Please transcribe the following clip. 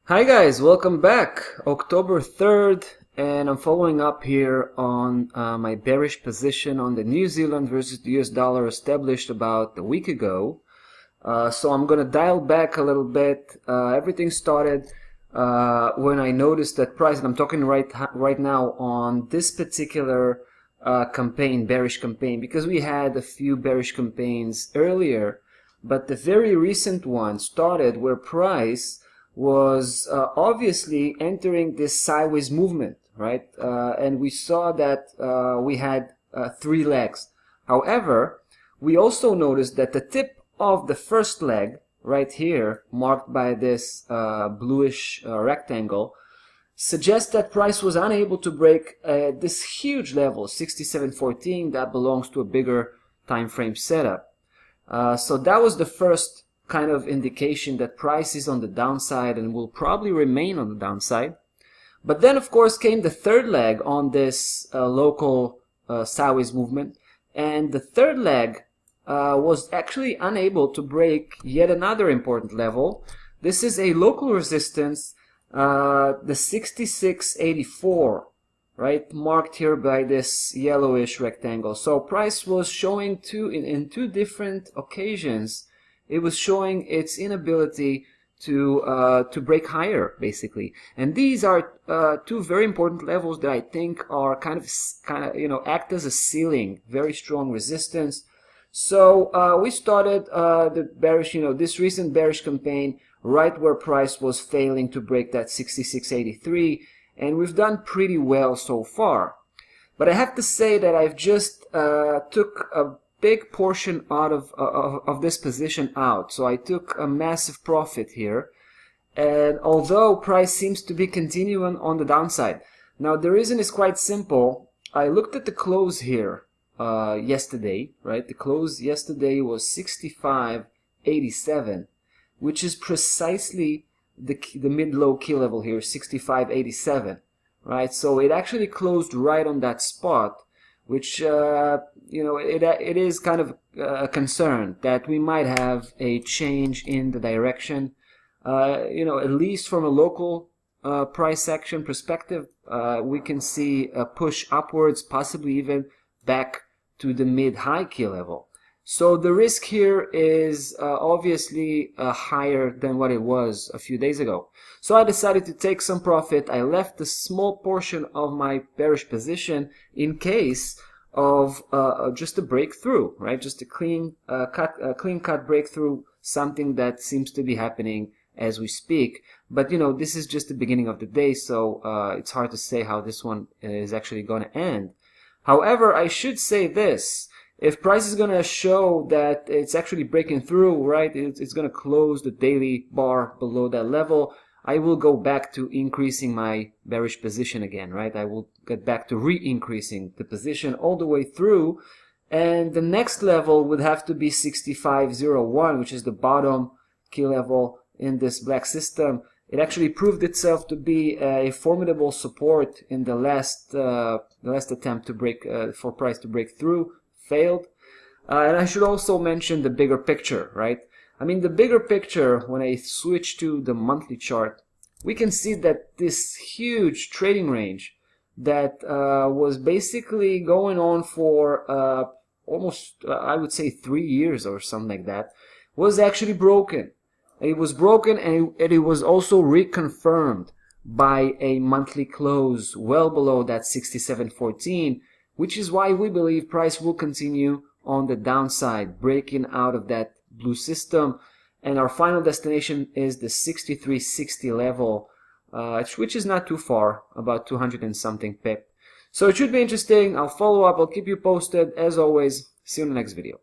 Hi guys, welcome back. October 3rd, and I'm following up here on my bearish position on the New Zealand versus the US dollar established about a week ago. So I'm gonna dial back a little bit. Everything started when I noticed that price, and I'm talking right now on this particular campaign, bearish campaign, because we had a few bearish campaigns earlier, but the very recent one started where price was obviously entering this sideways movement, right? And we saw that we had three legs. However, we also noticed that the tip of the first leg, right here, marked by this bluish rectangle, suggests that price was unable to break this huge level, 67.14, that belongs to a bigger time frame setup. So that was the first kind of indication that price is on the downside and will probably remain on the downside. But then, of course, came the third leg on this local sideways movement, and the third leg was actually unable to break yet another important level. This is a local resistance, the 66.84, right, marked here by this yellowish rectangle. So price was showing in two different occasions. It was showing its inability to break higher, basically. And these are two very important levels that I think are kind of act as a ceiling, very strong resistance. So we started the bearish, this recent bearish campaign right where price was failing to break that 66.83, and we've done pretty well so far. But I have to say that I've just took a big portion out of this position out. So I took a massive profit here, and although price seems to be continuing on the downside. Now the reason is quite simple. I looked at the close here yesterday, right? The close yesterday was 65.87, which is precisely the mid-low key level here, 65.87, right? So it actually closed right on that spot, which it is kind of a concern that we might have a change in the direction. At least from a local price action perspective, we can see a push upwards, possibly even back to the mid-high key level. So the risk here is obviously higher than what it was a few days ago. So I decided to take some profit. I left a small portion of my bearish position in case of just a breakthrough, right? Just a clean cut breakthrough, something that seems to be happening as we speak. But this is just the beginning of the day, so it's hard to say how this one is actually going to end. However, I should say this. If price is going to show that it's actually breaking through, right, it's going to close the daily bar below that level, I will go back to increasing my bearish position again, right? I will get back to re-increasing the position all the way through, and the next level would have to be 65.01, which is the bottom key level in this black system. It actually proved itself to be a formidable support in the last attempt to break for price to break through. Failed. And I should also mention the bigger picture, right? I mean, the bigger picture, when I switch to the monthly chart, we can see that this huge trading range that was basically going on for almost, I would say, 3 years or something like that, was actually broken. It was broken, and it was also reconfirmed by a monthly close well below that 67.14, which is why we believe price will continue on the downside, breaking out of that blue system, and our final destination is the 63.60 level, which is not too far, about 200 and something pip. So it should be interesting. I'll follow up. I'll keep you posted. As always, see you in the next video.